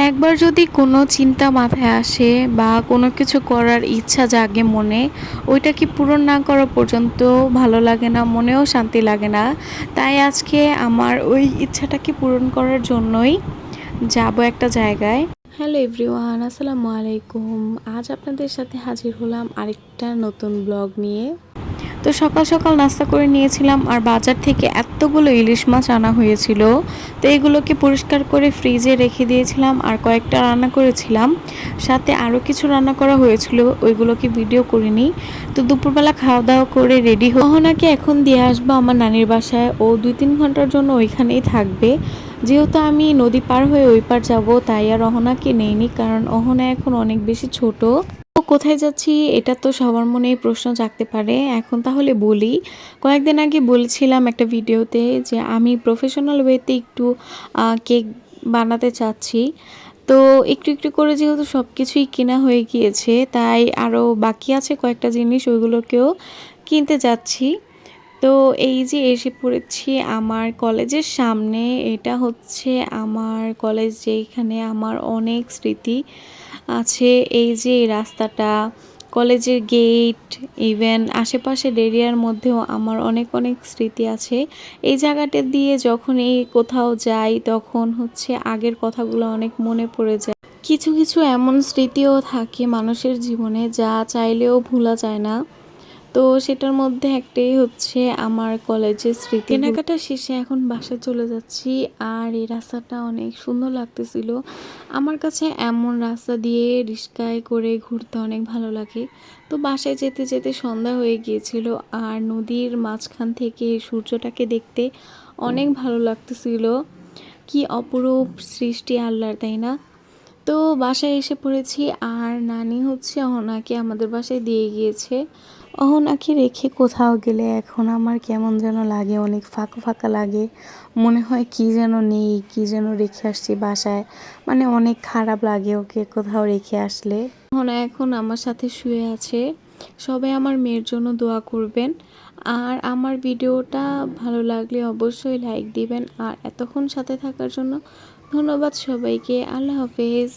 একবার যদি কোনো চিন্তা মাথায় আসে বা কোনো কিছু করার ইচ্ছা জাগে মনে, ওইটা কি পূরণ না করা পর্যন্ত ভালো লাগে না, মনেও শান্তি লাগে না। তাই আজকে আমার ওই ইচ্ছাটাকে পূরণ করার জন্যই যাব একটা জায়গায়। হ্যালো এভরিওয়ান, আসসালামু আলাইকুম। আজ আপনাদের সাথে হাজির হলাম আরেকটা নতুন ব্লগ নিয়ে। তো সকাল সকাল নাস্তা করে নিয়েছিলাম, আর বাজার থেকে এতগুলো ইলিশ মাছ আনা হয়েছিল। তো এগুলোকে পরিষ্কার করে ফ্রিজে রেখে দিয়েছিলাম, আর কয়েকটা রান্না করেছিলাম, সাথে আরও কিছু রান্না করা হয়েছিল, ওইগুলোকে ভিডিও করিনি। তো দুপুরবেলা খাওয়া দাওয়া করে রেডি অহনাকে এখন দিয়ে আসবো আমার নানির বাসায়। ও 2-3 ঘন্টার জন্য ওইখানেই থাকবে। যেহেতু আমি নদী পার হয়ে ওই পার যাবো, তাই আর অহনাকে নেইনি, কারণ অহনা এখন অনেক বেশি ছোট। কোথায় যাচ্ছি এটা তো সবার মনেই প্রশ্ন জাগতে পারে। এখন তাহলে বলি, কয়েকদিন আগে বলেছিলাম একটা ভিডিওতে যে আমি প্রফেশনাল ওয়েতে একটু কেক বানাতে চাচ্ছি। তো একটু একটু করে যেহেতু সব কিছুই কেনা হয়ে গিয়েছে, তাই আরও বাকি আছে কয়েকটা জিনিস, ওইগুলোকেও কিনতে যাচ্ছি। তো এই যে এসে পড়েছি আমার কলেজের সামনে। এটা হচ্ছে আমার কলেজ, যেখানে আমার অনেক স্মৃতি আছে। এই যে এই রাস্তাটা, কলেজের গেট, ইভেন আশেপাশের এরিয়ার মধ্যেও আমার অনেক অনেক স্মৃতি আছে। এই জায়গাটা দিয়ে যখন এই কোথাও যাই, তখন হচ্ছে আগের কথাগুলো অনেক মনে পড়ে যায়। কিছু কিছু এমন স্মৃতিও থাকে মানুষের জীবনে যা চাইলেও ভোলা যায় না। তো সেটার মধ্যে একটাই হচ্ছে আমার কলেজের স্মৃতি। কেনাকাটা শেষে এখন বাসায় চলে যাচ্ছি, আর এই রাস্তাটা অনেক সুন্দর লাগতেছিল আমার কাছে। এমন রাস্তা দিয়ে রিস্কায় করে ঘুরতে অনেক ভালো লাগে। তো বাসায় যেতে যেতে সন্ধ্যা হয়ে গিয়েছিল, আর নদীর মাঝখান থেকে সূর্যটাকে দেখতে অনেক ভালো লাগতেছিল। কি অপরূপ সৃষ্টি আল্লাহর, তাই না? তো বাসায় এসে পড়েছি, আর নানি হচ্ছে অহনাকে আমাদের বাসায় দিয়ে গিয়েছে। অহনাকে রেখে কোথাও গেলে এখন আমার কেমন যেন লাগে, অনেক ফাঁকা ফাঁকা লাগে। মনে হয় কি যেন নেই, কি যেন রেখে আসছি বাসায়, মানে অনেক খারাপ লাগে ওকে কোথাও রেখে আসলে। অহনা এখন আমার সাথে শুয়ে আছে। সবাই আমার মেয়ের জন্য দোয়া করবেন। আর আমার ভিডিওটা ভালো লাগলে অবশ্যই লাইক দিবেন, আর এতক্ষণ সাথে থাকার জন্য ধন্যবাদ সবাইকে। আল্লাহ হাফেজ।